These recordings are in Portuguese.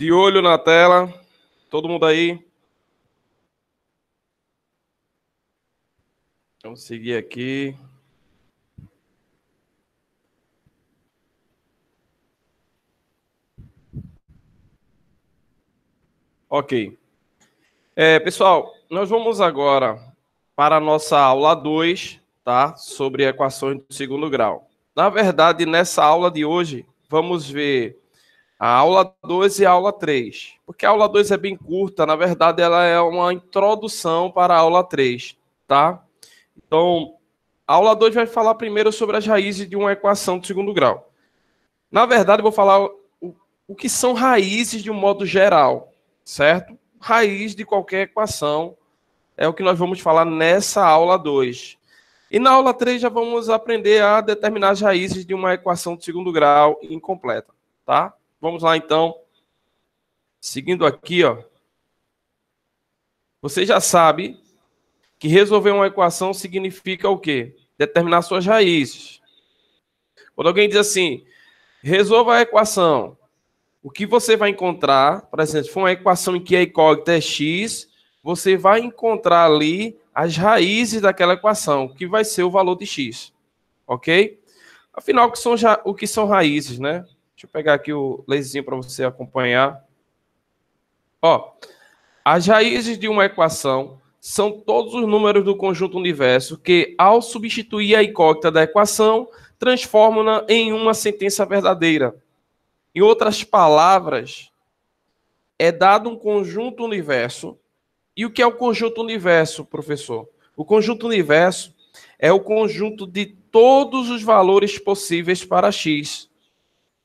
De olho na tela, todo mundo aí. Vamos seguir aqui. Ok. Pessoal, nós vamos agora para a nossa aula 2, tá? Sobre equações do segundo grau. Na verdade, nessa aula de hoje, vamos ver a aula 2 e a aula 3. Porque a aula 2 é bem curta, na verdade, ela é uma introdução para a aula 3, tá? Então, a aula 2 vai falar primeiro sobre as raízes de uma equação do segundo grau. Na verdade, eu vou falar o que são raízes de um modo geral, certo? Raiz de qualquer equação é o que nós vamos falar nessa aula 2. E na aula 3 já vamos aprender a determinar as raízes de uma equação de segundo grau incompleta, tá? Vamos lá, então. Seguindo aqui, ó. Você já sabe que resolver uma equação significa o quê? Determinar suas raízes. Quando alguém diz assim, resolva a equação, o que você vai encontrar, por exemplo, se for uma equação em que a incógnita é x, você vai encontrar ali as raízes daquela equação, que vai ser o valor de x, ok? Afinal, o que são raízes, né? Deixa eu pegar aqui o laserzinho para você acompanhar. Ó, as raízes de uma equação são todos os números do conjunto universo que, ao substituir a incógnita da equação, transformam-na em uma sentença verdadeira. Em outras palavras, é dado um conjunto universo. E o que é o conjunto universo, professor? O conjunto universo é o conjunto de todos os valores possíveis para x,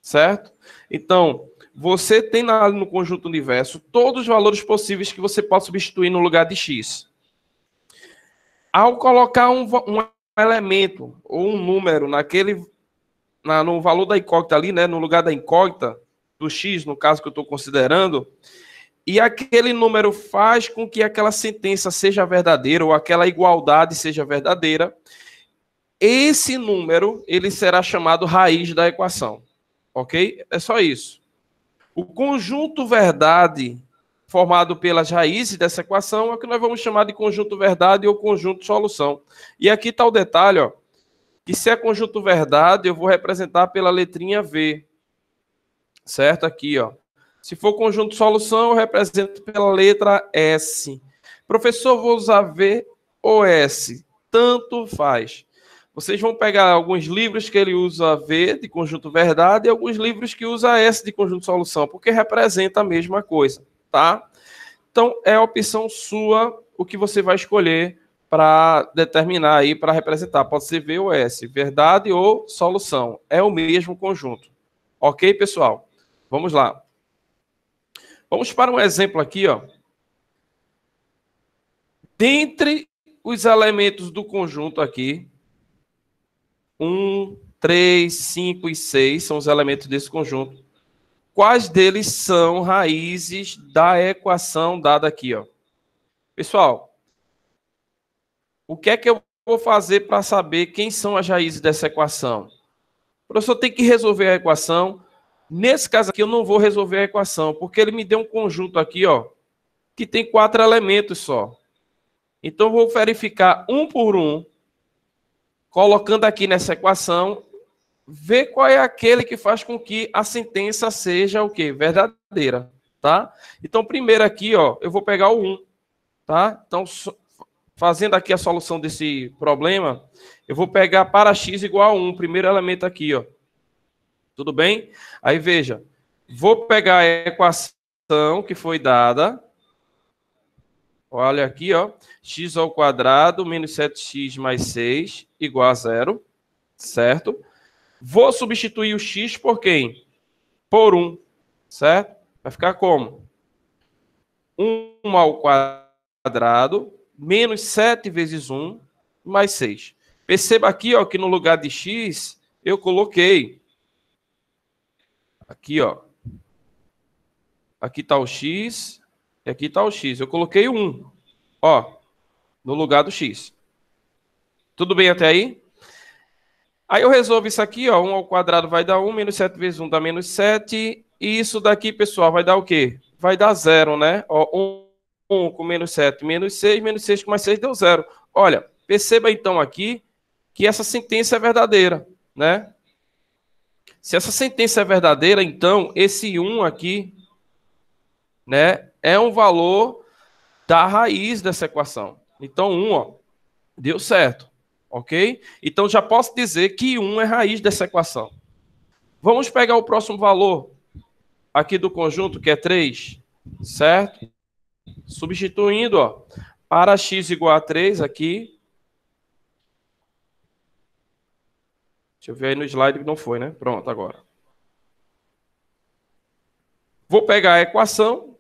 certo? Então, você tem no conjunto universo todos os valores possíveis que você pode substituir no lugar de x. Ao colocar um elemento ou um número no valor da incógnita ali, né, no lugar da incógnita, do x, no caso que eu estou considerando, e aquele número faz com que aquela sentença seja verdadeira ou aquela igualdade seja verdadeira, esse número ele será chamado raiz da equação, ok? É só isso. O conjunto verdade formado pelas raízes dessa equação é o que nós vamos chamar de conjunto verdade ou conjunto solução. E aqui está o detalhe, ó, que se é conjunto verdade, eu vou representar pela letrinha V, certo? Aqui, ó. Se for conjunto solução, eu represento pela letra S. Professor, vou usar V ou S? Tanto faz. Vocês vão pegar alguns livros que ele usa V de conjunto verdade e alguns livros que usa S de conjunto solução, porque representa a mesma coisa, tá? Então, é a opção sua o que você vai escolher para determinar aí, para representar. Pode ser V ou S, verdade ou solução. É o mesmo conjunto. Ok, pessoal? Vamos lá. Vamos para um exemplo aqui, ó. Dentre os elementos do conjunto aqui, 1, 3, 5 e 6 são os elementos desse conjunto. Quais deles são raízes da equação dada aqui, ó? Pessoal, o que é que eu vou fazer para saber quem são as raízes dessa equação? O professor tem que resolver a equação. Nesse caso aqui, eu não vou resolver a equação, porque ele me deu um conjunto aqui, ó, que tem 4 elementos só. Então, eu vou verificar um por um, colocando aqui nessa equação, ver qual é aquele que faz com que a sentença seja o quê? Verdadeira, tá? Então, primeiro aqui, ó, eu vou pegar o 1, tá? Então, fazendo aqui a solução desse problema, eu vou pegar para x igual a 1, primeiro elemento aqui, ó. Tudo bem? Aí, veja, vou pegar a equação que foi dada. Olha aqui, ó. X ao quadrado menos 7x mais 6 igual a 0. Certo? Vou substituir o x por quem? Por 1. Certo? Vai ficar como? 1 ao quadrado menos 7 vezes 1 mais 6. Perceba aqui, ó, que no lugar de x, eu coloquei. Aqui, ó. Aqui está o x e aqui está o x. Eu coloquei 1, ó, no lugar do x. Tudo bem até aí? Aí eu resolvo isso aqui, ó, 1 ao quadrado vai dar 1, menos 7 vezes 1 dá menos 7, E isso daqui, pessoal, vai dar o quê? Vai dar 0, né? Ó, 1 com menos 7, menos 6 com mais 6 deu 0. Olha, perceba então aqui que essa sentença é verdadeira, né? Se essa sentença é verdadeira, então esse 1 aqui, né, é um valor da raiz dessa equação. Então 1, ó, deu certo, ok? Então já posso dizer que 1 é raiz dessa equação. Vamos pegar o próximo valor aqui do conjunto, que é 3, certo? Substituindo, ó, para x igual a 3 aqui. Deixa eu ver aí no slide que não foi, né? Pronto, agora. Vou pegar a equação,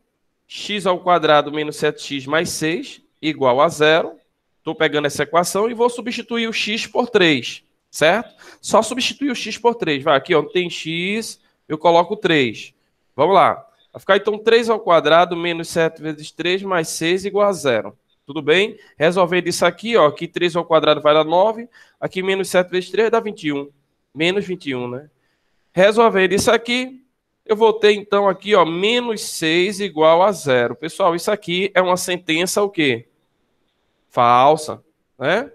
x ao quadrado menos 7x mais 6 igual a 0. Estou pegando essa equação e vou substituir o x por 3, certo? Só substituir o x por 3. Vai, aqui ó, tem x, eu coloco 3. Vamos lá. Vai ficar então 3 ao quadrado menos 7 vezes 3 mais 6 igual a 0. Tudo bem? Resolvendo isso aqui, ó, aqui 3 ao quadrado vai dar 9, aqui menos 7 vezes 3 dá 21. Menos 21, né? Resolvendo isso aqui, eu vou ter então aqui, ó, menos 6 igual a 0. Pessoal, isso aqui é uma sentença o quê? Falsa, né?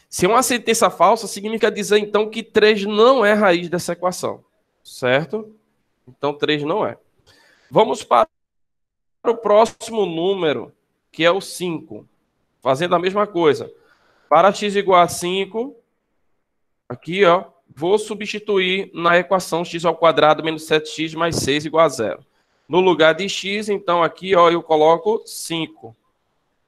Se é uma sentença falsa, significa dizer então que 3 não é raiz dessa equação, certo? Então 3 não é. Vamos para o próximo número, que é o 5. Fazendo a mesma coisa. Para x igual a 5, aqui, ó, vou substituir na equação x ao quadrado menos 7x mais 6 igual a 0. No lugar de x, então aqui, ó, eu coloco 5.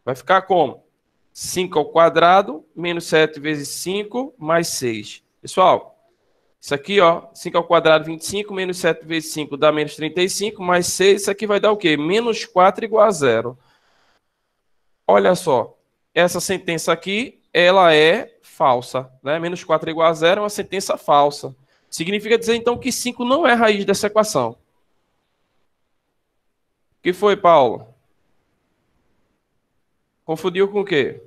Vai ficar como? 5 ao quadrado, menos 7 vezes 5, mais 6. Pessoal, isso aqui, ó, 5 ao quadrado, 25, menos 7 vezes 5 dá menos 35, mais 6, isso aqui vai dar o quê? Menos 4 igual a 0. Olha só, essa sentença aqui, ela é falsa, né? Menos 4 igual a 0 é uma sentença falsa. Significa dizer, então, que 5 não é raiz dessa equação. O que foi, Paulo? Confundiu com o quê?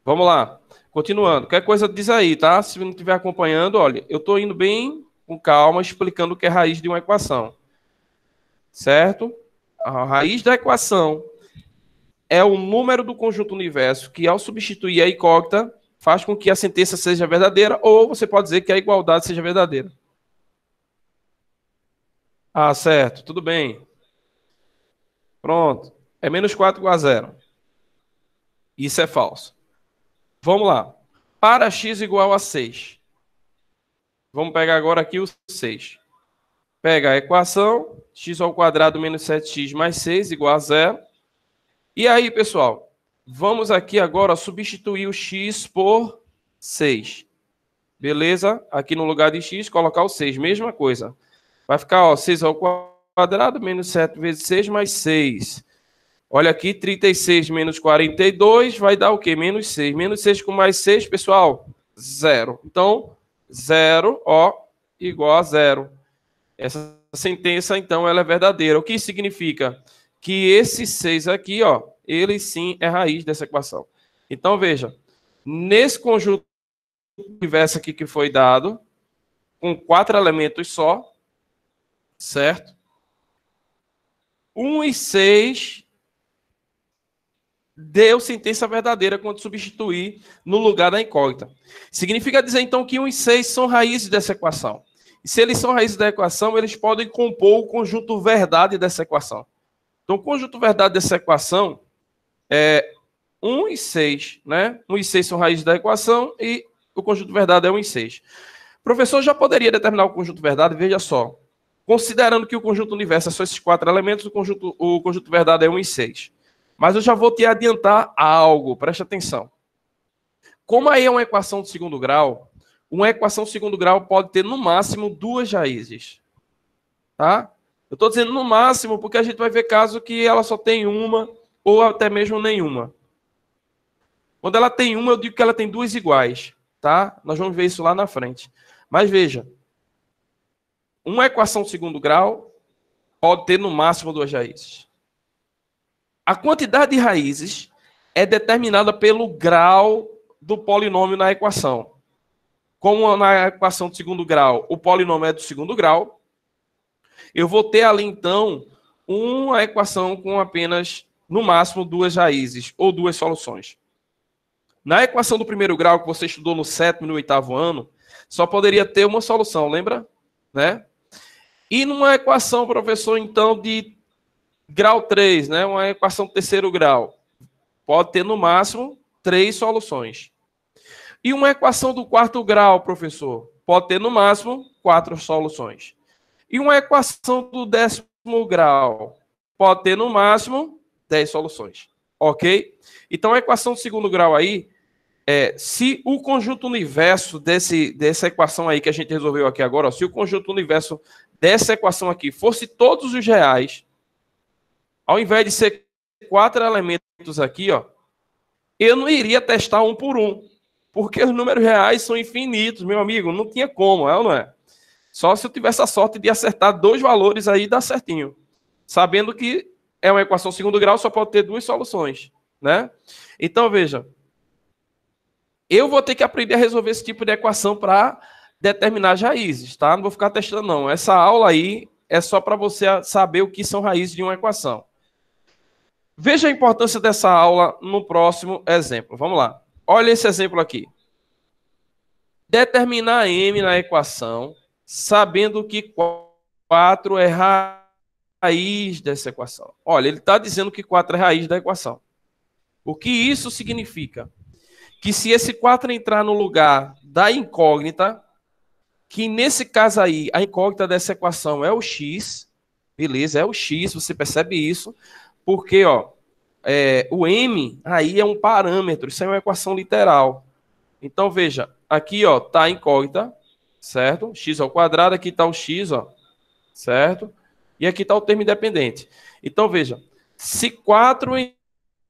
Vamos lá. Continuando. Qualquer coisa diz aí, tá? Se não estiver acompanhando, olha, eu estou indo bem com calma, explicando o que é raiz de uma equação. Certo? A raiz da equação é o número do conjunto universo que, ao substituir a incógnita, faz com que a sentença seja verdadeira, ou você pode dizer que a igualdade seja verdadeira. Ah, certo. Tudo bem. Pronto. É menos 4 igual a 0. Isso é falso. Vamos lá. Para x igual a 6. Vamos pegar agora aqui o 6. Pega a equação, x ao quadrado menos 7x mais 6 igual a 0. E aí, pessoal, vamos aqui agora substituir o x por 6. Beleza? Aqui no lugar de x, colocar o 6. Mesma coisa. Vai ficar, ó, 6 ao quadrado menos 7 vezes 6 mais 6. Olha aqui, 36 menos 42 vai dar o quê? Menos 6. Menos 6 com mais 6, pessoal, 0. Então, 0, ó, igual a 0. Essa sentença, então, ela é verdadeira. O que significa? Que esse 6 aqui, ó, ele sim é raiz dessa equação. Então, veja, nesse conjunto universo aqui que foi dado, com 4 elementos só, certo? 1 e 6 deu sentença verdadeira quando substituir no lugar da incógnita. Significa dizer, então, que 1 e 6 são raízes dessa equação. E se eles são raízes da equação, eles podem compor o conjunto verdade dessa equação. Então, o conjunto verdade dessa equação é 1 e 6, né? 1 e 6 são raízes da equação e o conjunto verdade é 1 e 6. O professor já poderia determinar o conjunto verdade, veja só. Considerando que o conjunto universo é só esses 4 elementos, o conjunto verdade é 1 e 6. Mas eu já vou te adiantar algo, preste atenção. Como aí é uma equação de segundo grau, uma equação de segundo grau pode ter no máximo 2 raízes. Tá? Eu estou dizendo no máximo porque a gente vai ver caso que ela só tem uma ou até mesmo nenhuma. Quando ela tem uma, eu digo que ela tem 2 iguais. Tá? Nós vamos ver isso lá na frente. Mas veja, uma equação de segundo grau pode ter no máximo 2 raízes. A quantidade de raízes é determinada pelo grau do polinômio na equação. como na equação de segundo grau, o polinômio é do segundo grau, eu vou ter ali, então, uma equação com apenas, no máximo, duas raízes ou duas soluções. Na equação do primeiro grau, que você estudou no 7º e no 8º ano, só poderia ter uma solução, lembra? Né? E numa equação, professor, então, de grau 3, né? Uma equação de terceiro grau, pode ter, no máximo, 3 soluções. E uma equação do quarto grau, professor, pode ter, no máximo, 4 soluções. E uma equação do 10º grau pode ter, no máximo, 10 soluções. Ok? Então, a equação do segundo grau aí, se o conjunto universo dessa equação aí que a gente resolveu aqui agora, ó, se o conjunto universo dessa equação aqui fosse todos os reais, ao invés de ser 4 elementos aqui, ó, eu não iria testar um por um, porque os números reais são infinitos, meu amigo, não tinha como, é ou não é? Só se eu tivesse a sorte de acertar 2 valores aí, dá certinho. Sabendo que é uma equação segundo grau, só pode ter 2 soluções, né? Então, veja, eu vou ter que aprender a resolver esse tipo de equação para determinar as raízes, tá? Não vou ficar testando, não. Essa aula aí é só para você saber o que são raízes de uma equação. Veja a importância dessa aula no próximo exemplo. Vamos lá. Olha esse exemplo aqui. Determinar m na equação, sabendo que 4 é raiz dessa equação. Olha, ele está dizendo que 4 é raiz da equação. O que isso significa? Que se esse 4 entrar no lugar da incógnita, que nesse caso aí, a incógnita dessa equação é o x, beleza, é o x, você percebe isso, porque ó, o m aí é um parâmetro, isso é uma equação literal. Então, veja, aqui ó, tá a incógnita, certo? X ao quadrado, aqui está o x, ó, certo? E aqui está o termo independente. Então, veja, se 4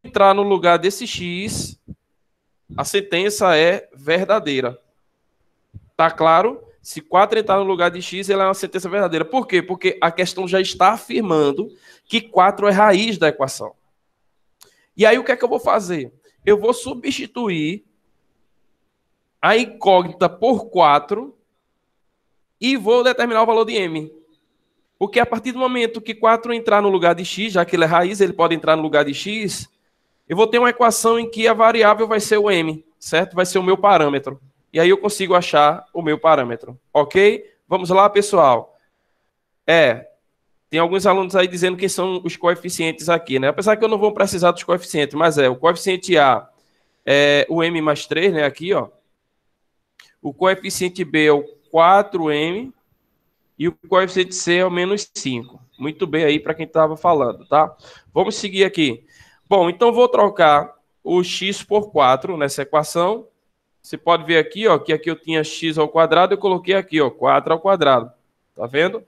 entrar no lugar desse x, a sentença é verdadeira. Tá claro? Se 4 entrar no lugar de x, ela é uma sentença verdadeira. Por quê? Porque a questão já está afirmando que 4 é raiz da equação. E aí o que é que eu vou fazer? Eu vou substituir a incógnita por 4 e vou determinar o valor de m. Porque a partir do momento que 4 entrar no lugar de x, já que ele é raiz, ele pode entrar no lugar de x, eu vou ter uma equação em que a variável vai ser o m, certo? Vai ser o meu parâmetro. E aí eu consigo achar o meu parâmetro, ok? Vamos lá, pessoal. Tem alguns alunos aí dizendo que são os coeficientes aqui, né? Apesar que eu não vou precisar dos coeficientes, mas o coeficiente A é o m mais 3, né? Aqui, ó. O coeficiente B é o 4m e o coeficiente C é o menos 5. Muito bem aí para quem estava falando, tá? Vamos seguir aqui. Bom, então vou trocar o x por 4 nessa equação. Você pode ver aqui, ó, que aqui eu tinha x ao quadrado, eu coloquei aqui, ó, 4 ao quadrado. Tá vendo?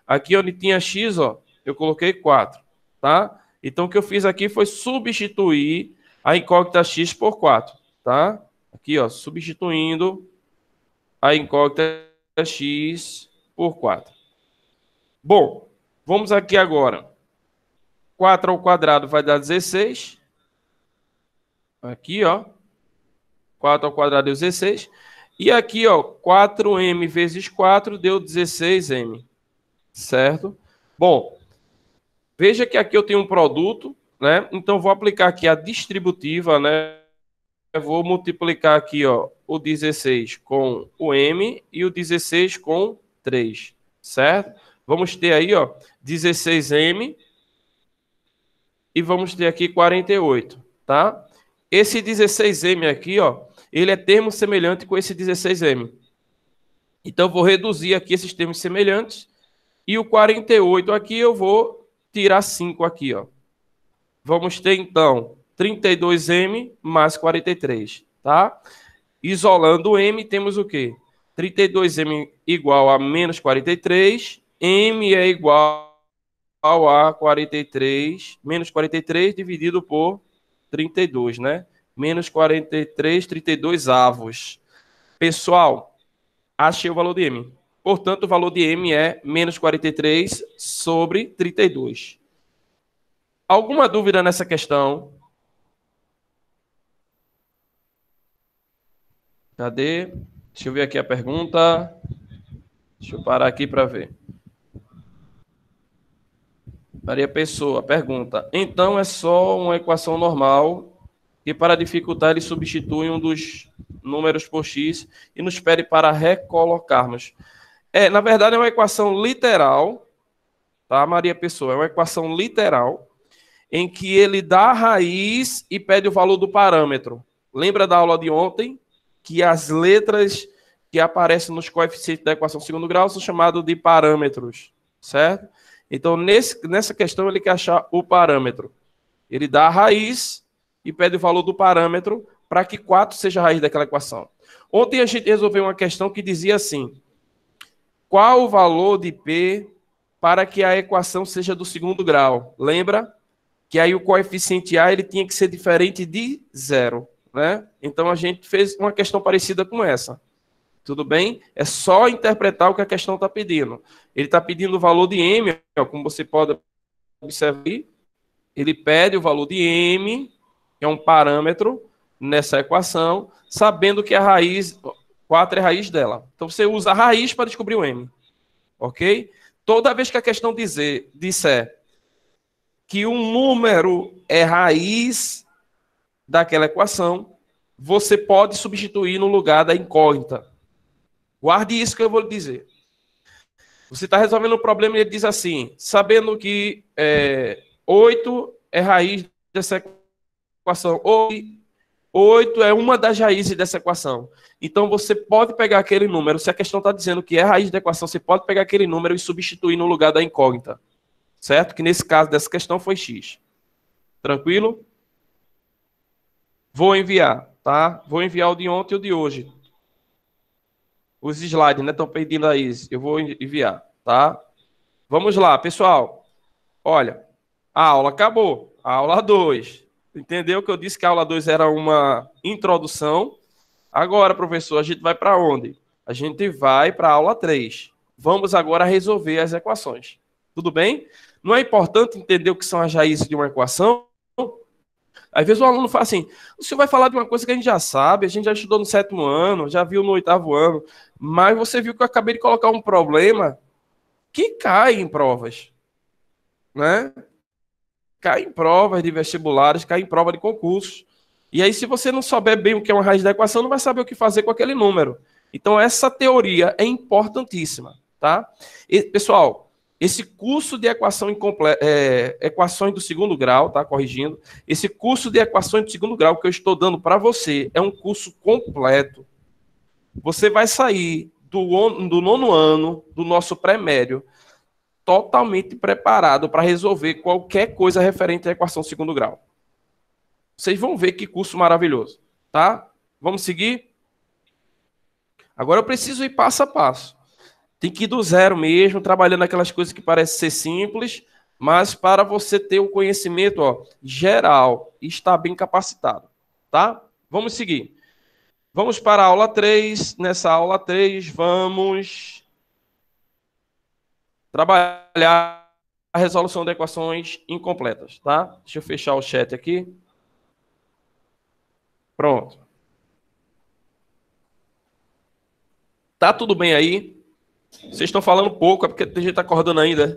Aqui onde tinha x, ó, eu coloquei 4, tá? Então o que eu fiz aqui foi substituir a incógnita x por 4, tá? Aqui, ó, substituindo a incógnita x por 4. Bom, vamos aqui agora. 4 ao quadrado vai dar 16. Aqui, ó. 4 ao quadrado deu 16. E aqui, ó, 4m vezes 4 deu 16m. Certo? Bom, veja que aqui eu tenho um produto, né? Então, vou aplicar aqui a distributiva, né? Eu vou multiplicar aqui, ó, o 16 com o m e o 16 com 3, certo? Vamos ter aí, ó, 16m e vamos ter aqui 48, tá? Esse 16m aqui, ó, ele é termo semelhante com esse 16m. Então, eu vou reduzir aqui esses termos semelhantes e o 48 aqui eu vou tirar 5 aqui, ó. Vamos ter, então, 32m mais 43, tá? Isolando o m, temos o quê? 32m igual a menos 43, m é igual a 43, menos 43 dividido por 32, né? Menos 43, 32 avos. Pessoal, achei o valor de m. Portanto, o valor de m é menos 43 sobre 32. Alguma dúvida nessa questão? Cadê? Deixa eu ver aqui a pergunta. Deixa eu parar aqui para ver. Maria Pessoa pergunta: então é só uma equação normal que para dificultar ele substitui um dos números por x e nos pede para recolocarmos. Na verdade é uma equação literal, tá, Maria Pessoa? É uma equação literal em que ele dá a raiz e pede o valor do parâmetro. Lembra da aula de ontem que as letras que aparecem nos coeficientes da equação de segundo grau são chamadas de parâmetros, certo? Então, nessa questão, ele quer achar o parâmetro. Ele dá a raiz e pede o valor do parâmetro para que 4 seja a raiz daquela equação. Ontem a gente resolveu uma questão que dizia assim: qual o valor de P para que a equação seja do segundo grau? Lembra? Que aí o coeficiente A ele tinha que ser diferente de 0, né? Então a gente fez uma questão parecida com essa. Tudo bem? É só interpretar o que a questão está pedindo. Ele está pedindo o valor de M, ó, como você pode observar, ele pede o valor de M, que é um parâmetro nessa equação, sabendo que a raiz 4 é a raiz dela. Então você usa a raiz para descobrir o M. Ok? Toda vez que a questão disser que um número é raiz daquela equação, você pode substituir no lugar da incógnita. Guarde isso que eu vou lhe dizer. Você está resolvendo um problema e ele diz assim, sabendo que 8 é raiz dessa equação, ou 8 é uma das raízes dessa equação. Então, você pode pegar aquele número, se a questão está dizendo que é raiz da equação, você pode pegar aquele número e substituir no lugar da incógnita. Certo? Que nesse caso dessa questão foi x. Tranquilo? Vou enviar, tá? Vou enviar o de ontem e o de hoje. Os slides, né? Estão pedindo aí. Eu vou enviar, tá? Vamos lá, pessoal. Olha, a aula acabou. A aula 2. Entendeu que eu disse que a aula 2 era uma introdução? Agora, professor, a gente vai para onde? A gente vai para a aula 3. Vamos agora resolver as equações. Tudo bem? Não é importante entender o que são as raízes de uma equação? Às vezes o aluno fala assim, o senhor vai falar de uma coisa que a gente já sabe, a gente já estudou no 7º ano, já viu no 8º ano, mas você viu que eu acabei de colocar um problema que cai em provas, né? Cai em provas de vestibulares, cai em prova de concursos. E aí, se você não souber bem o que é uma raiz da equação, não vai saber o que fazer com aquele número. Então, essa teoria é importantíssima, tá? E, pessoal, esse curso de equações do segundo grau, tá? Corrigindo. Esse curso de equações do segundo grau que eu estou dando para você é um curso completo. Você vai sair do 9º ano do nosso pré-médio totalmente preparado para resolver qualquer coisa referente à equação do segundo grau. Vocês vão ver que curso maravilhoso, tá? Vamos seguir? Agora eu preciso ir passo a passo. Tem que ir do zero mesmo, trabalhando aquelas coisas que parecem ser simples, mas para você ter um conhecimento geral e estar bem capacitado, tá? Vamos seguir. Vamos para a aula 3. Nessa aula 3, vamos trabalhar a resolução de equações incompletas, tá? Deixa eu fechar o chat aqui. Pronto. Tá tudo bem aí? Vocês estão falando pouco, é porque tem gente acordando ainda.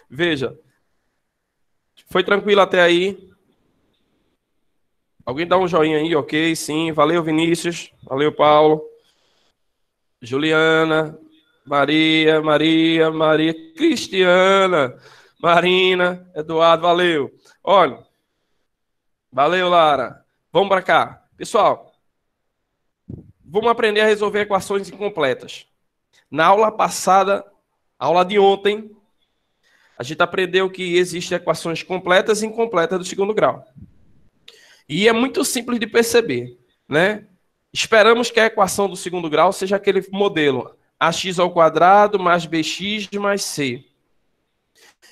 Veja. Foi tranquilo até aí? Alguém dá um joinha aí, ok? Sim. Valeu, Vinícius. Valeu, Paulo. Juliana. Maria. Cristiana. Marina. Eduardo, valeu. Olha. Valeu, Lara. Vamos para cá. Pessoal, vamos aprender a resolver equações incompletas. Na aula passada, aula de ontem, a gente aprendeu que existem equações completas e incompletas do segundo grau. E é muito simples de perceber, né? Esperamos que a equação do segundo grau seja aquele modelo ax² mais bx mais c.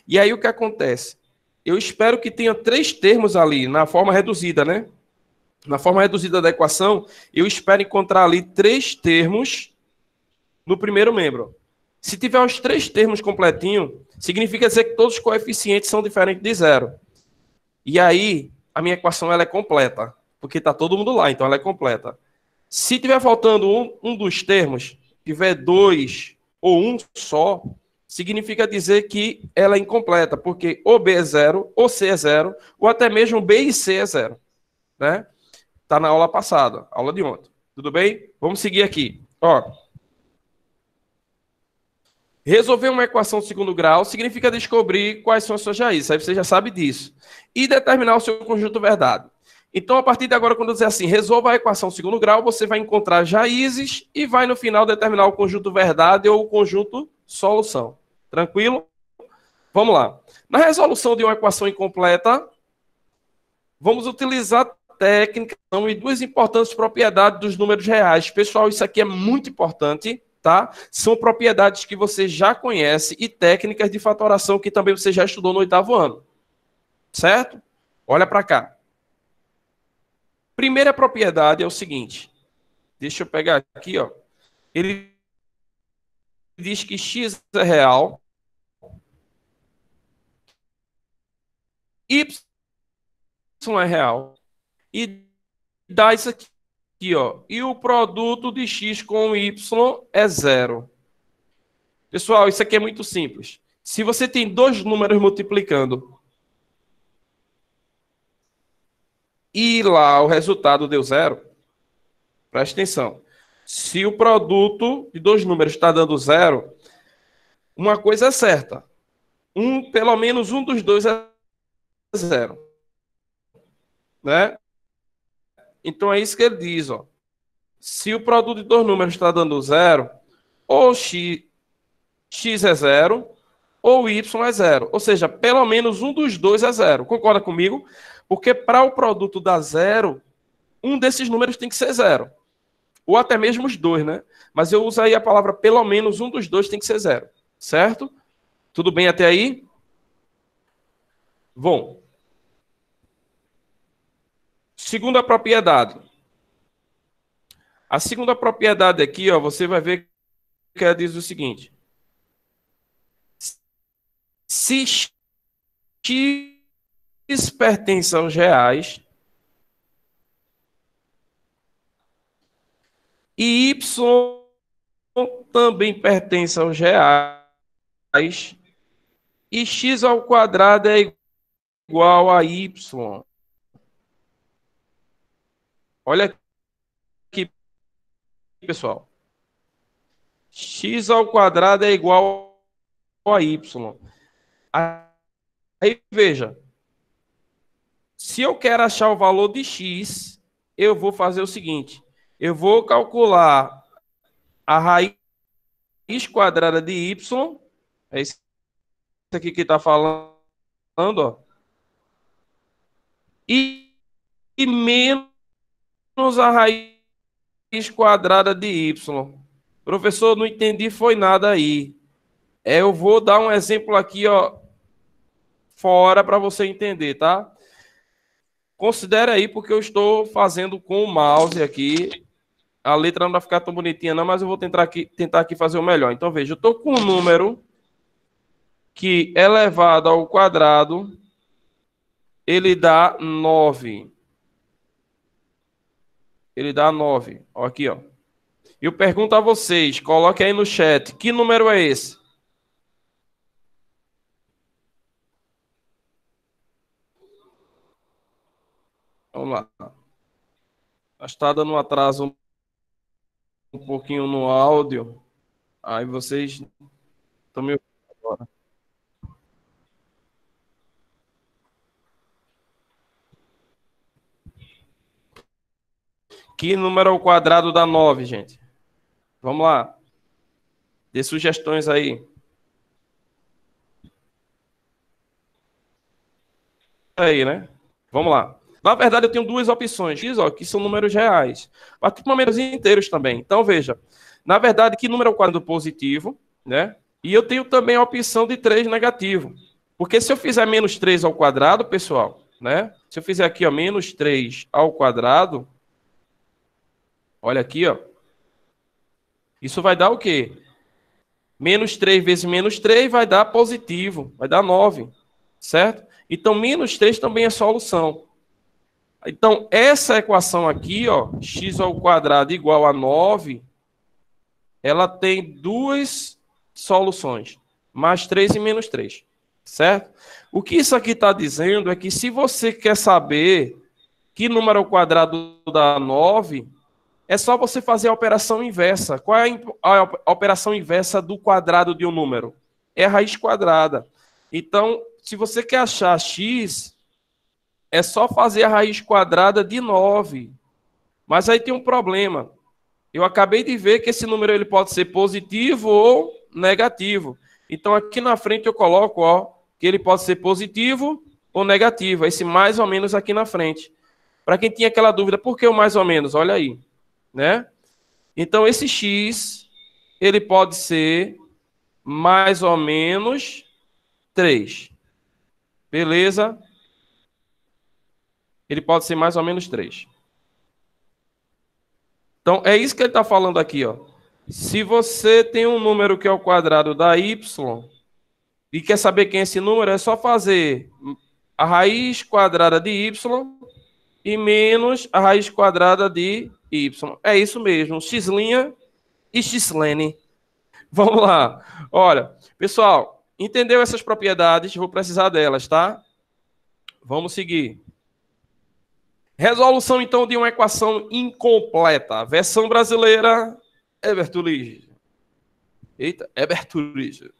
E aí o que acontece? Eu espero que tenha 3 termos ali na forma reduzida, né? Na forma reduzida da equação, eu espero encontrar ali 3 termos no primeiro membro. Se tiver os 3 termos completinhos, significa dizer que todos os coeficientes são diferentes de 0. E aí, a minha equação ela é completa, porque está todo mundo lá, então ela é completa. Se tiver faltando um dos termos, tiver dois ou um só, significa dizer que ela é incompleta, porque ou B é zero, ou C é zero, ou até mesmo B e C é zero, né? Tá na aula passada, aula de ontem. Tudo bem? Vamos seguir aqui. Ó, resolver uma equação de segundo grau significa descobrir quais são as suas raízes, aí você já sabe disso. E determinar o seu conjunto verdade. Então, a partir de agora, quando eu dizer assim, resolva a equação de segundo grau, você vai encontrar as raízes e vai, no final, determinar o conjunto verdade ou o conjunto solução. Tranquilo? Vamos lá. Na resolução de uma equação incompleta, vamos utilizar técnicas e duas importantes propriedades dos números reais. Pessoal, isso aqui é muito importante, tá? São propriedades que você já conhece e técnicas de fatoração que também você já estudou no 8º ano. Certo? Olha para cá. Primeira propriedade é o seguinte. Deixa eu pegar aqui, ó. Ele diz que x é real, y é real e dá isso aqui, ó. E o produto de x com y é zero. Pessoal, isso aqui é muito simples. Se você tem dois números multiplicando e lá o resultado deu zero, presta atenção. Se o produto de dois números está dando zero, uma coisa é certa. Pelo menos um dos dois é zero. Né? Então é isso que ele diz, ó. Se o produto de dois números está dando zero, ou x é zero, ou y é zero. Ou seja, pelo menos um dos dois é zero. Concorda comigo? Porque para o produto dar zero, um desses números tem que ser zero. Ou até mesmo os dois, né? Mas eu uso aí a palavra pelo menos um dos dois tem que ser zero. Certo? Tudo bem até aí? Bom. Segunda propriedade. A segunda propriedade aqui, ó, você vai ver que ela diz o seguinte. Se x pertence aos reais e y também pertence aos reais e x ao quadrado é igual a y. Olha aqui, pessoal. X ao quadrado é igual a y. Aí, veja. Se eu quero achar o valor de x, eu vou fazer o seguinte. Eu vou calcular a raiz quadrada de y. É isso aqui que está falando, ó. E menos a raiz quadrada de y. Professor, não entendi, foi nada aí. Eu vou dar um exemplo aqui, ó, fora para você entender, tá? Considere aí, porque eu estou fazendo com o mouse aqui. A letra não vai ficar tão bonitinha, não, mas eu vou tentar aqui fazer o melhor. Então, veja, eu estou com um número que elevado ao quadrado, ele dá 9. Ele dá 9. Ó, aqui, ó. Eu pergunto a vocês, coloque aí no chat, que número é esse? Vamos lá. Está dando um atraso um pouquinho no áudio. Aí vocês estão me ouvindo agora. Que número é o quadrado da 9, gente? Vamos lá. Dê sugestões aí. Aí, né? Vamos lá. Na verdade, eu tenho duas opções, X, ó, que são números reais. Mas tem números inteiros também. Então, veja. Na verdade, que número é o quadrado positivo, né? E eu tenho também a opção de 3 negativo. Porque se eu fizer menos 3 ao quadrado, pessoal, né? Se eu fizer aqui, ó, menos 3 ao quadrado, olha aqui, ó. Isso vai dar o quê? Menos 3 vezes menos 3 vai dar positivo, vai dar 9, certo? Então, menos 3 também é solução. Então, essa equação aqui, ó, x ao quadrado igual a 9, ela tem duas soluções, mais 3 e menos 3, certo? O que isso aqui está dizendo é que se você quer saber que número ao quadrado dá 9, é só você fazer a operação inversa. Qual é a operação inversa do quadrado de um número? É a raiz quadrada. Então, se você quer achar x, é só fazer a raiz quadrada de 9. Mas aí tem um problema. Eu acabei de ver que esse número ele pode ser positivo ou negativo. Então, aqui na frente eu coloco, ó, que ele pode ser positivo ou negativo. Esse mais ou menos aqui na frente. Para quem tinha aquela dúvida, por que o mais ou menos? Olha aí, né? Então, esse x, ele pode ser mais ou menos 3. Beleza? Ele pode ser mais ou menos 3. Então, é isso que ele está falando aqui, ó. Se você tem um número que é o quadrado da y e quer saber quem é esse número, é só fazer a raiz quadrada de y e menos a raiz quadrada de y. É isso mesmo, x' e x'. Vamos lá. Olha, pessoal, entendeu essas propriedades? Vou precisar delas, tá? Vamos seguir. Resolução, então, de uma equação incompleta. Versão brasileira, Herbert Ulrich. Eita, Herbert Ulrich.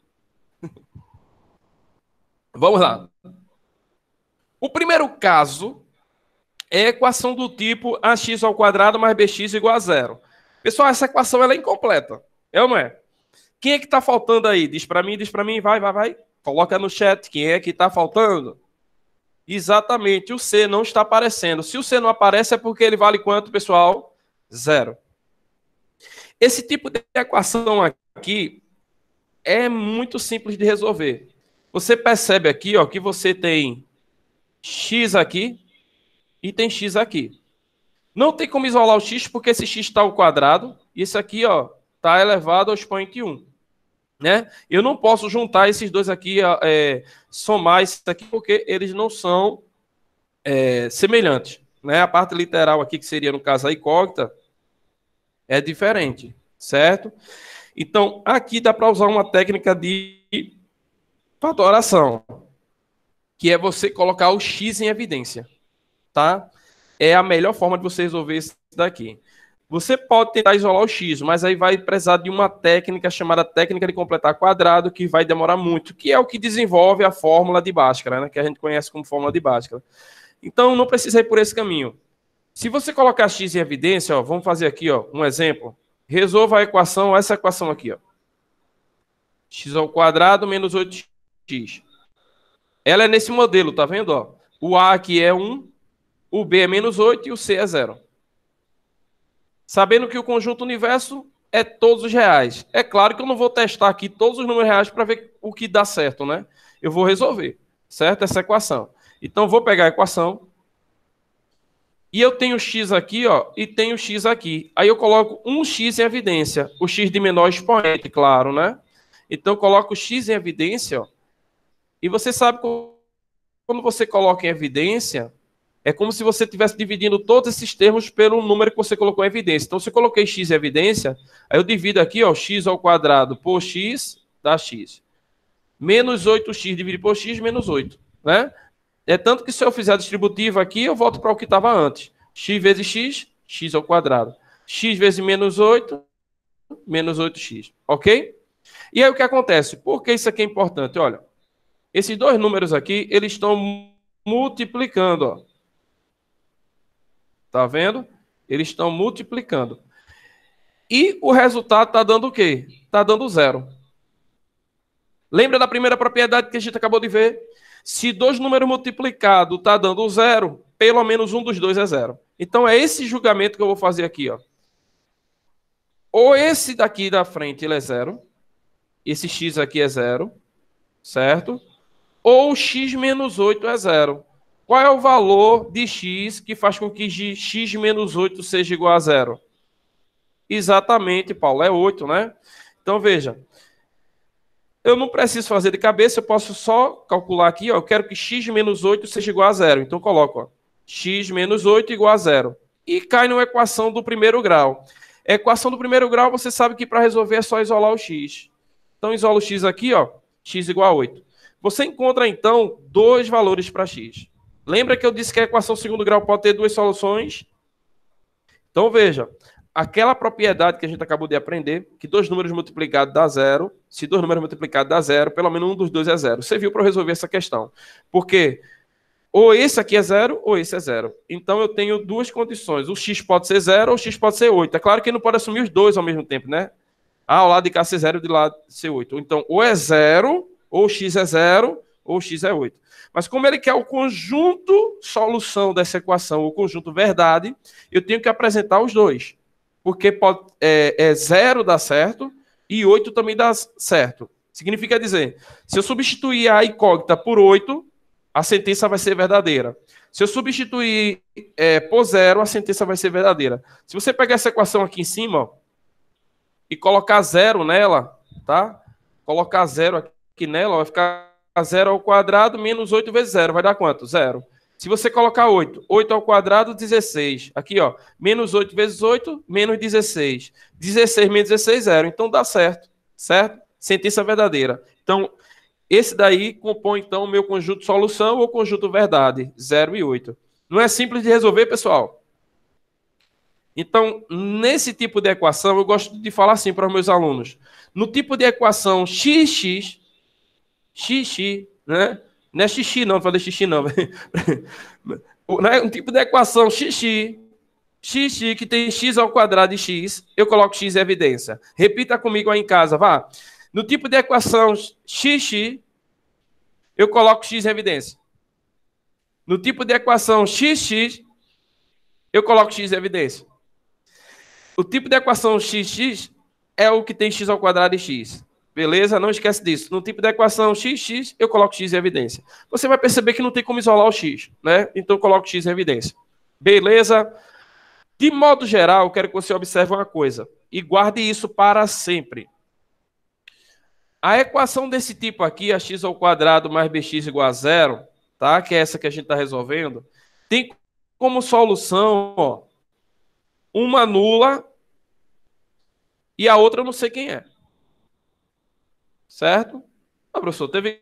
Vamos lá. O primeiro caso é a equação do tipo ax ao quadrado mais bx igual a zero. Pessoal, essa equação ela é incompleta. É ou não é? Quem é que está faltando aí? Diz para mim, vai. Coloca no chat quem é que está faltando. Exatamente, o C não está aparecendo. Se o C não aparece é porque ele vale quanto, pessoal? Zero. Esse tipo de equação aqui é muito simples de resolver. Você percebe aqui, ó, que você tem x aqui e tem x aqui. Não tem como isolar o x porque esse x está ao quadrado e esse aqui, ó, está elevado ao expoente 1. Né? Eu não posso juntar esses dois aqui, somar isso aqui, porque eles não são semelhantes. Né? A parte literal aqui, que seria, no caso, a incógnita, é diferente, certo? Então, aqui dá para usar uma técnica de fatoração, que é você colocar o x em evidência, tá? É a melhor forma de você resolver isso daqui. Você pode tentar isolar o x, mas aí vai precisar de uma técnica chamada técnica de completar quadrado, que vai demorar muito, que é o que desenvolve a fórmula de Bhaskara, né, que a gente conhece como fórmula de Bhaskara. Então, não precisa ir por esse caminho. Se você colocar x em evidência, ó, vamos fazer aqui ó, um exemplo. Resolva a equação, essa equação aqui. Ó. X ao quadrado menos 8x. Ela é nesse modelo, tá vendo? Ó? O A aqui é 1, o B é menos 8 e o C é 0. Sabendo que o conjunto universo é todos os reais. É claro que eu não vou testar aqui todos os números reais para ver o que dá certo, né? Eu vou resolver, certo? Essa equação. Então, vou pegar a equação. E eu tenho x aqui, ó, e tenho x aqui. Aí eu coloco um x em evidência. O x de menor expoente, claro, né? Então, eu coloco o x em evidência, ó. E você sabe que quando você coloca em evidência, é como se você estivesse dividindo todos esses termos pelo número que você colocou em evidência. Então, se eu coloquei x em evidência, aí eu divido aqui, ó, x ao quadrado por x dá x. Menos 8x dividido por x, menos 8, né? É tanto que se eu fizer a distributiva aqui, eu volto para o que estava antes. X vezes x, x ao quadrado. X vezes menos 8, menos 8x. Ok? E aí o que acontece? Por que isso aqui é importante? Olha, esses dois números aqui, eles estão multiplicando. Ó. Tá vendo? Eles estão multiplicando. E o resultado está dando o quê? Está dando zero. Lembra da primeira propriedade que a gente acabou de ver? Se dois números multiplicados está dando zero, pelo menos um dos dois é zero. Então é esse julgamento que eu vou fazer aqui. Ó. Ou esse daqui da frente ele é zero, esse x aqui é zero, certo? Ou x menos 8 é zero. Qual é o valor de x que faz com que x menos 8 seja igual a zero? Exatamente, Paulo, é 8, né? Então veja. Eu não preciso fazer de cabeça, eu posso só calcular aqui, ó, eu quero que x menos 8 seja igual a zero. Então, eu coloco, ó, x menos 8 igual a zero. E cai numa equação do primeiro grau. A equação do primeiro grau, você sabe que para resolver é só isolar o x. Então, isola o x aqui, ó, x igual a 8. Você encontra, então, dois valores para x. Lembra que eu disse que a equação do segundo grau pode ter duas soluções? Então, veja, aquela propriedade que a gente acabou de aprender, que dois números multiplicados dá zero, se dois números multiplicados dá zero, pelo menos um dos dois é zero. Você viu para resolver essa questão. Porque ou esse aqui é zero, ou esse é zero. Então, eu tenho duas condições. O x pode ser zero, ou o x pode ser 8. É claro que não pode assumir os dois ao mesmo tempo, né? Ah, o lado de cá ser zero e do lado ser 8. Então, ou é zero, ou o x é zero, ou o x é 8. Mas como ele quer o conjunto solução dessa equação, o conjunto verdade, eu tenho que apresentar os dois. Porque zero dá certo e 8 também dá certo. Significa dizer, se eu substituir a incógnita por 8, a sentença vai ser verdadeira. Se eu substituir por zero, a sentença vai ser verdadeira. Se você pegar essa equação aqui em cima, ó, e colocar zero nela, tá? Colocar zero aqui nela, vai ficar zero ao quadrado menos 8 vezes zero. Vai dar quanto? Zero. Se você colocar 8, 8 ao quadrado, 16. Aqui, ó, menos 8 vezes 8, menos 16. 16 menos 16, zero. Então dá certo, certo? Sentença verdadeira. Então, esse daí compõe, então, o meu conjunto solução ou conjunto verdade, 0 e 8. Não é simples de resolver, pessoal? Então, nesse tipo de equação, eu gosto de falar assim para os meus alunos. No tipo de equação xx, né? Não é xixi não, não falei xixi não. Um tipo de equação xx que tem x ao quadrado de x, eu coloco x em evidência. Repita comigo aí em casa, vá. No tipo de equação xx, eu coloco x em evidência. No tipo de equação xx, eu coloco x em evidência. O tipo de equação xx é o que tem x ao quadrado de x. Beleza? Não esquece disso. No tipo de equação xx, eu coloco x em evidência. Você vai perceber que não tem como isolar o x, né? Então eu coloco x em evidência. Beleza? De modo geral, eu quero que você observe uma coisa e guarde isso para sempre. A equação desse tipo aqui, a x ao quadrado mais bx igual a zero, tá? Que é essa que a gente está resolvendo, tem como solução, ó, uma nula e a outra eu não sei quem é. Certo? Ah, professor, teve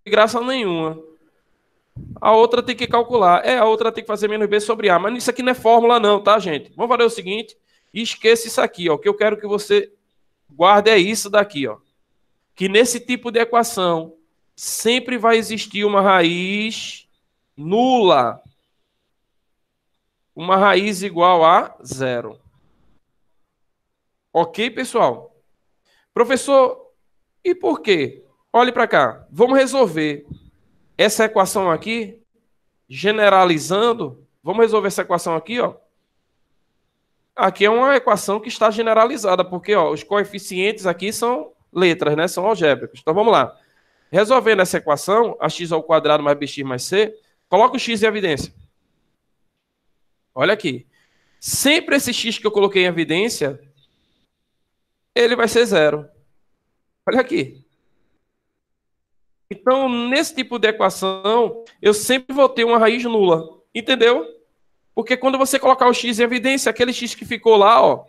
graça nenhuma. A outra tem que calcular. A outra tem que fazer menos b sobre a. Mas isso aqui não é fórmula não, tá, gente? Vamos fazer o seguinte. Esqueça isso aqui, ó. O que eu quero que você guarde é isso daqui, ó. Que nesse tipo de equação sempre vai existir uma raiz nula. Uma raiz igual a zero. Ok, pessoal? Professor, e por quê? Olhe para cá. Vamos resolver essa equação aqui, generalizando. Vamos resolver essa equação aqui, ó. Aqui é uma equação que está generalizada, porque ó, os coeficientes aqui são letras, né? São algébricos. Então vamos lá. Resolvendo essa equação, ax ao quadrado mais bx mais c, coloca o x em evidência. Olha aqui. Sempre esse x que eu coloquei em evidência, ele vai ser zero. Olha aqui. Então, nesse tipo de equação, eu sempre vou ter uma raiz nula. Entendeu? Porque quando você colocar o x em evidência, aquele x que ficou lá, ó,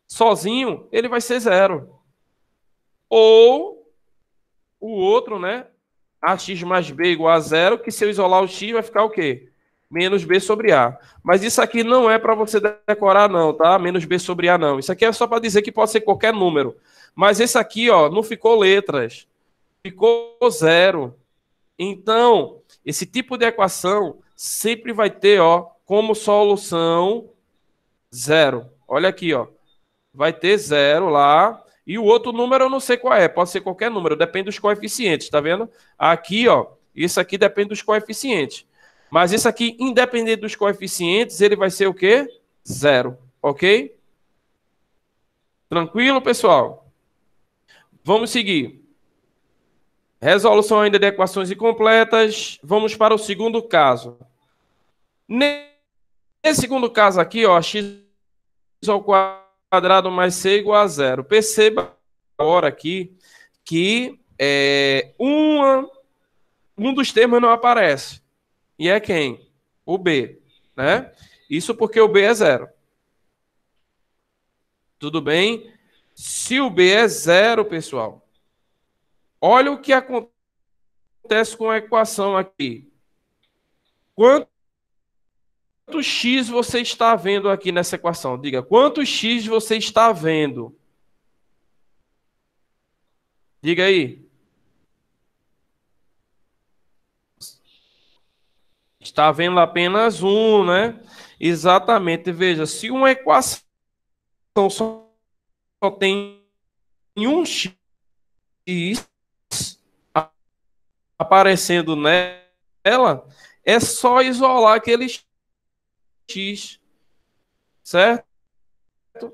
sozinho, ele vai ser zero. Ou o outro, né? Ax mais b igual a zero, que se eu isolar o x vai ficar o quê? Menos b sobre a. Mas isso aqui não é para você decorar não, tá? Menos b sobre a não. Isso aqui é só para dizer que pode ser qualquer número. Mas esse aqui, ó, não ficou letras. Ficou zero. Então, esse tipo de equação sempre vai ter, ó, como solução zero. Olha aqui, ó. Vai ter zero lá. E o outro número eu não sei qual é. Pode ser qualquer número. Depende dos coeficientes, tá vendo? Aqui, ó. Isso aqui depende dos coeficientes. Mas isso aqui, independente dos coeficientes, ele vai ser o quê? Zero. Ok? Tranquilo, pessoal? Vamos seguir. Resolução ainda de equações incompletas. Vamos para o segundo caso. Nesse segundo caso aqui, ó, x ao quadrado mais c igual a zero. Perceba agora aqui que um dos termos não aparece. E é quem? O b. né? Isso porque o B é zero. Tudo bem? Se o B é zero, pessoal, olha o que acontece com a equação aqui. Quanto x você está vendo aqui nessa equação? Diga, quanto x você está vendo? Diga aí. Está vendo apenas um, né? Exatamente. Veja, se uma equação só tem um x aparecendo nela, é só isolar aquele x, certo?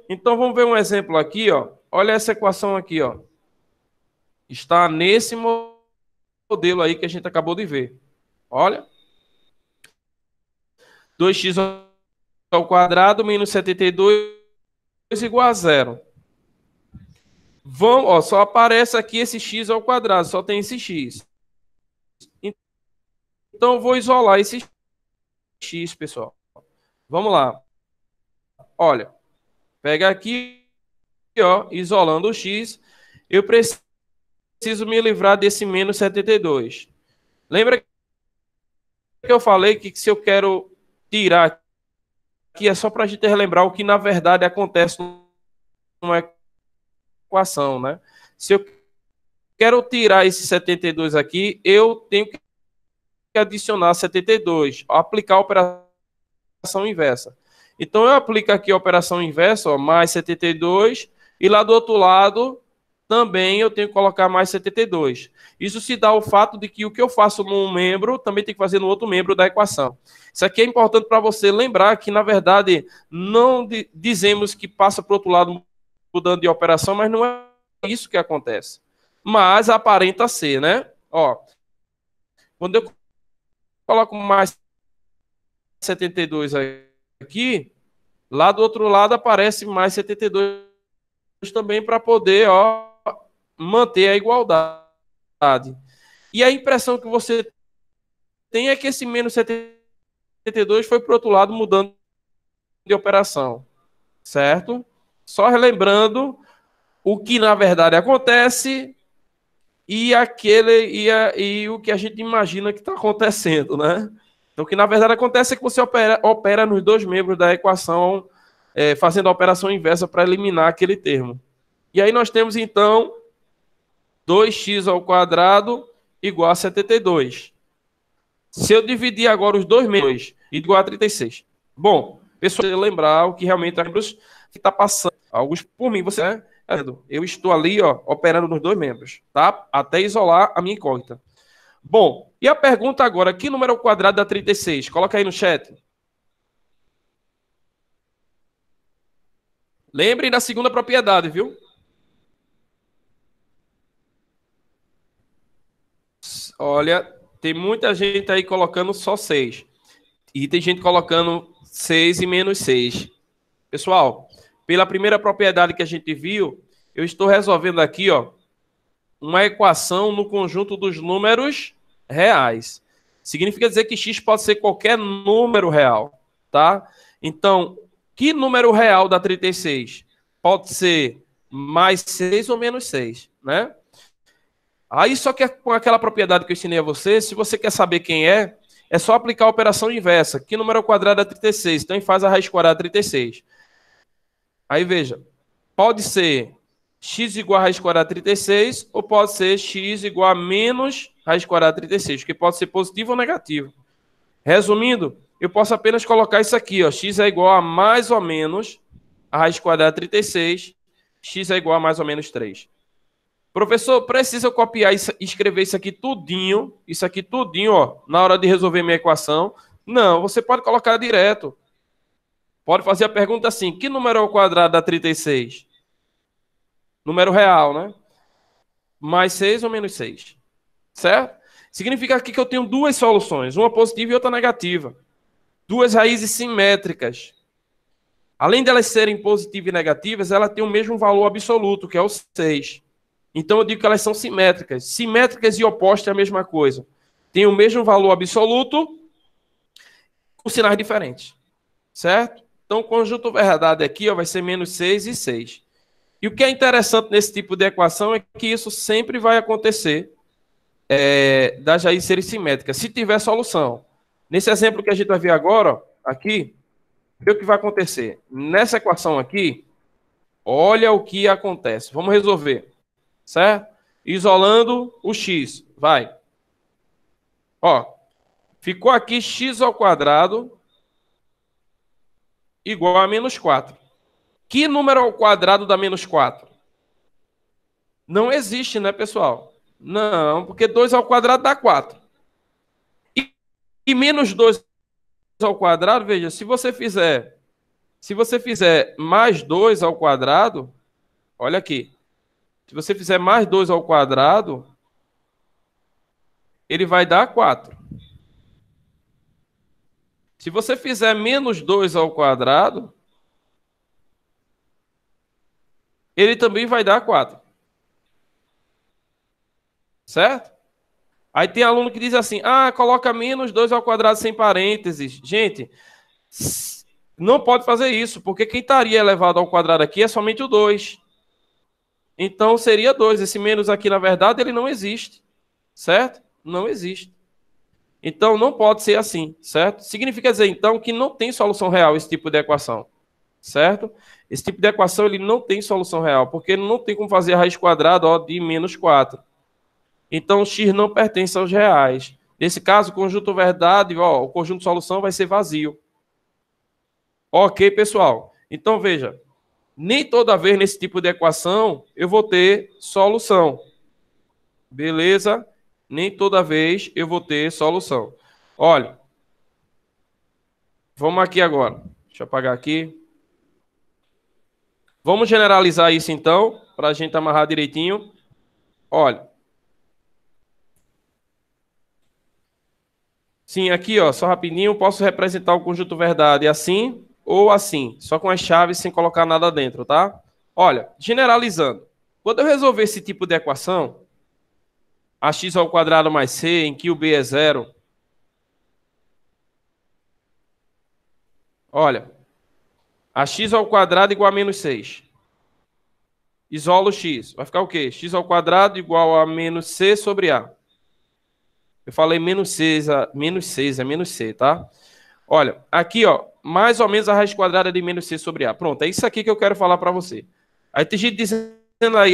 Então vamos ver um exemplo aqui, ó. Olha essa equação aqui, ó. Está nesse modelo aí que a gente acabou de ver. Olha. 2x ao quadrado menos 72 igual a zero. Vamos, ó, só aparece aqui esse x ao quadrado, só tem esse x. Então eu vou isolar esse x, pessoal. Vamos lá. Olha, pega aqui, ó, isolando o x, eu preciso me livrar desse menos 72. Lembra que eu falei que se eu quero tirar aqui é só para a gente relembrar o que na verdade acontece numa equação, né? Se eu quero tirar esse 72 aqui, eu tenho que adicionar 72, aplicar a operação inversa. Então eu aplico aqui a operação inversa, ó, mais 72, e lá do outro lado também eu tenho que colocar mais 72. Isso se dá ao fato de que o que eu faço num membro, também tem que fazer no outro membro da equação. Isso aqui é importante para você lembrar que, na verdade, não dizemos que passa para o outro lado mudando de operação, mas não é isso que acontece. Mas aparenta ser, né? Ó, quando eu coloco mais 72 aqui, lá do outro lado aparece mais 72 também para poder, ó, manter a igualdade. E a impressão que você tem é que esse menos 72 foi para o outro lado mudando de operação, certo? Só relembrando o que na verdade acontece e o que a gente imagina que está acontecendo, né? Então, o que na verdade acontece é que você opera nos dois membros da equação, fazendo a operação inversa para eliminar aquele termo. E aí nós temos então 2x ao quadrado igual a 72. Se eu dividir agora os dois membros, igual a 36. Bom, pessoal, lembrar o que realmente está passando. Alguns por mim, você, né? Eu estou ali, ó, operando nos dois membros, tá? Até isolar a minha incógnita. Bom, e a pergunta agora, que número é o quadrado da 36? Coloca aí no chat. Lembrem da segunda propriedade, viu? Olha, tem muita gente aí colocando só 6. E tem gente colocando 6 e menos 6. Pessoal, pela primeira propriedade que a gente viu, eu estou resolvendo aqui, ó, uma equação no conjunto dos números reais. Significa dizer que x pode ser qualquer número real, tá? Então, que número real dá 36? Pode ser mais 6 ou menos 6, né? Aí, só que com aquela propriedade que eu ensinei a você, se você quer saber quem é só aplicar a operação inversa. Que número ao quadrado é 36? Então, faz a raiz quadrada 36. Aí, veja, pode ser x igual a raiz quadrada 36 ou pode ser x igual a menos raiz quadrada 36, que pode ser positivo ou negativo. Resumindo, eu posso apenas colocar isso aqui, ó, x é igual a mais ou menos a raiz quadrada 36, x é igual a mais ou menos 3. Professor, precisa copiar e escrever isso aqui tudinho, ó, na hora de resolver minha equação? Não, você pode colocar direto. Pode fazer a pergunta assim, que número é o quadrado da 36? Número real, né? Mais 6 ou menos 6? Certo? Significa aqui que eu tenho duas soluções, uma positiva e outra negativa. Duas raízes simétricas. Além delas serem positivas e negativas, elas têm o mesmo valor absoluto, que é o 6. Então eu digo que elas são simétricas. Simétricas e opostas é a mesma coisa. Tem o mesmo valor absoluto, com sinais diferentes, certo? Então, o conjunto verdade aqui ó, vai ser menos 6 e 6. E o que é interessante nesse tipo de equação é que isso sempre vai acontecer das raízes serem simétricas, se tiver solução. Nesse exemplo que a gente vai ver agora, ó, aqui, vê o que vai acontecer. Nessa equação aqui, olha o que acontece. Vamos resolver, certo? Isolando o x, vai. Ó, ficou aqui x ao quadrado igual a menos 4. Que número ao quadrado dá menos 4? Não existe, né, pessoal? Não, porque 2 ao quadrado dá 4. E menos 2 ao quadrado, veja, se você fizer mais 2 ao quadrado, olha aqui. Se você fizer mais 2 ao quadrado, ele vai dar 4. Se você fizer menos 2 ao quadrado, ele também vai dar 4. Certo? Aí tem aluno que diz assim, coloca menos 2 ao quadrado sem parênteses. Gente, não pode fazer isso, porque quem estaria elevado ao quadrado aqui é somente o 2. Então seria 2. Esse menos aqui, na verdade, ele não existe. Certo? Não existe. Então não pode ser assim, certo? Significa dizer, então, que não tem solução real esse tipo de equação. Certo? Esse tipo de equação ele não tem solução real, porque não tem como fazer a raiz quadrada de menos 4. Então, x não pertence aos reais. Nesse caso, o conjunto verdade, o conjunto de solução vai ser vazio. Ok, pessoal? Então, veja, nem toda vez nesse tipo de equação eu vou ter solução. Beleza? Nem toda vez eu vou ter solução. Olha, vamos aqui agora. Deixa eu apagar aqui. Vamos generalizar isso, então, para a gente amarrar direitinho. Olha. Sim, aqui, ó, só rapidinho, posso representar o conjunto verdade assim ou assim, só com as chaves sem colocar nada dentro, tá? Olha, generalizando. Quando eu resolver esse tipo de equação, ax ao quadrado mais c, em que o b é 0, olha, ax ao quadrado igual a menos 6. Isolo x. Vai ficar o quê? X ao quadrado igual a menos c sobre a. Eu falei menos 6, é menos c, tá? Olha, aqui, ó, mais ou menos a raiz quadrada de menos c sobre a. Pronto, é isso aqui que eu quero falar para você. Aí tem gente dizendo aí,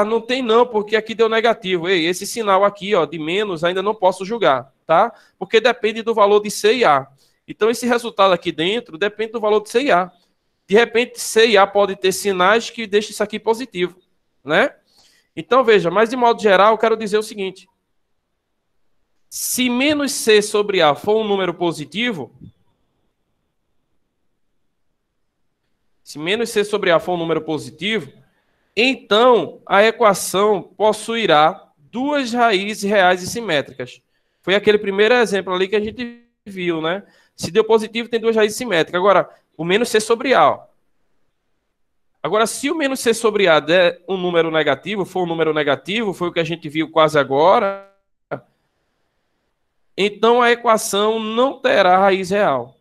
não tem não, porque aqui deu negativo. Ei, esse sinal aqui, ó, de menos, ainda não posso julgar, tá? Porque depende do valor de c e a. Então, esse resultado aqui dentro depende do valor de c e a. De repente, c e a pode ter sinais que deixam isso aqui positivo, né? Então, veja, mas de modo geral, eu quero dizer o seguinte. Se menos c sobre a for um número positivo, se menos c sobre a for um número positivo, então a equação possuirá duas raízes reais e simétricas. Foi aquele primeiro exemplo ali que a gente viu, né? Se deu positivo, tem duas raízes simétricas. Agora, o menos c sobre a. Ó. Agora, se o menos c sobre a der um número negativo, for um número negativo, foi o que a gente viu quase agora, então a equação não terá raiz real,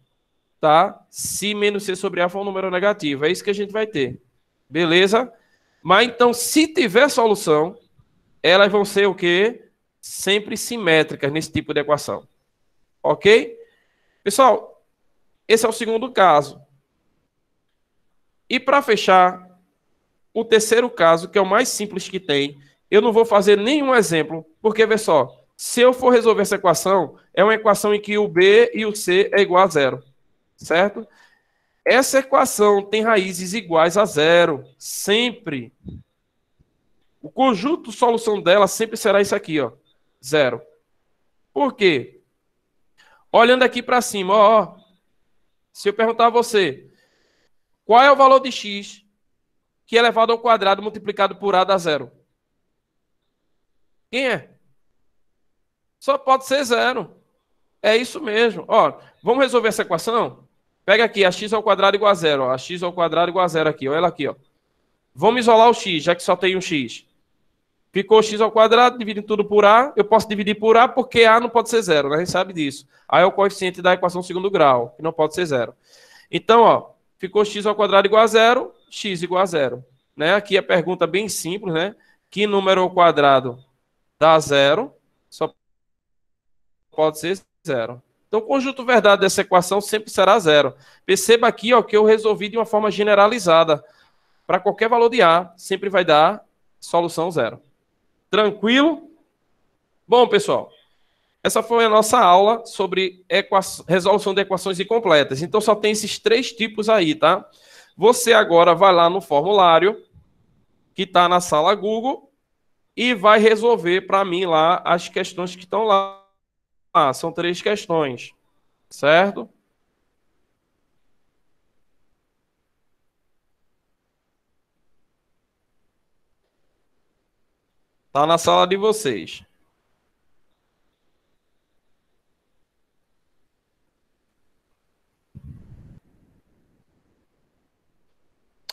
tá? Se menos c sobre a for um número negativo, é isso que a gente vai ter, beleza? Mas então, se tiver solução, elas vão ser o quê? Sempre simétricas nesse tipo de equação, ok? Pessoal, esse é o segundo caso. E para fechar, o terceiro caso, que é o mais simples que tem, eu não vou fazer nenhum exemplo, porque, vê só, se eu for resolver essa equação, é uma equação em que o B e o C é igual a zero, certo? Essa equação tem raízes iguais a zero, sempre. O conjunto de solução dela sempre será isso aqui, ó, zero. Por quê? Olhando aqui para cima, ó, se eu perguntar a você, qual é o valor de x que é elevado ao quadrado multiplicado por a dá zero? Quem é? Só pode ser zero. É isso mesmo. Ó, vamos resolver essa equação? Pega aqui, ax ao quadrado igual a zero. Ó, ax ao quadrado igual a zero aqui. Olha ela aqui. Ó. Vamos isolar o x, já que só tem um x. Ficou x ao quadrado, dividindo tudo por a. Eu posso dividir por a porque a não pode ser zero, né? A gente sabe disso. A é o coeficiente da equação segundo grau, que não pode ser zero. Então, ó, ficou x ao quadrado igual a zero, x igual a zero. Né? Aqui a pergunta bem simples, né? Que número ao quadrado dá zero? Só pode ser zero. Então, o conjunto verdade dessa equação sempre será zero. Perceba aqui, ó, que eu resolvi de uma forma generalizada. Para qualquer valor de a, sempre vai dar solução zero. Tranquilo? Bom, pessoal, essa foi a nossa aula sobre resolução de equações incompletas. Então, só tem esses 3 tipos aí, tá? Você agora vai lá no formulário, que está na sala Google, e vai resolver para mim lá as questões que estão lá. São 3 questões, certo? Está na sala de vocês.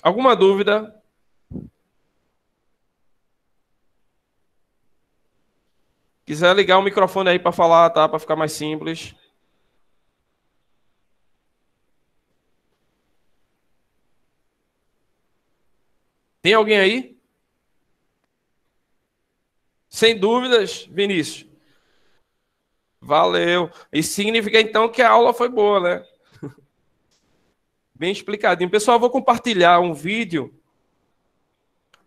Alguma dúvida? Quiser ligar o microfone aí para falar, tá? Para ficar mais simples. Tem alguém aí? Sem dúvidas, Vinícius. Valeu. Isso significa então que a aula foi boa, né? Bem explicadinho. Pessoal, eu vou compartilhar um vídeo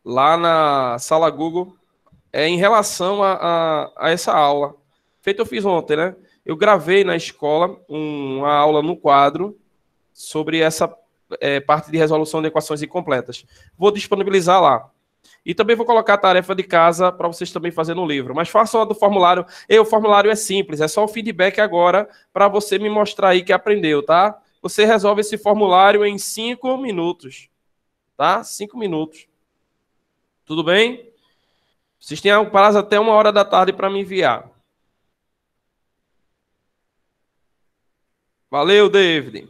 lá na sala Google em relação a essa aula. Feito eu fiz ontem, né? Eu gravei na escola uma aula no quadro sobre essa parte de resolução de equações incompletas. Vou disponibilizar lá. E também vou colocar a tarefa de casa para vocês também fazerem no livro. Mas façam a do formulário. O formulário é simples, é só o feedback agora para você me mostrar aí que aprendeu, tá? Você resolve esse formulário em 5 minutos, tá? 5 minutos. Tudo bem? Vocês têm um prazo até 1h da tarde para me enviar. Valeu, David.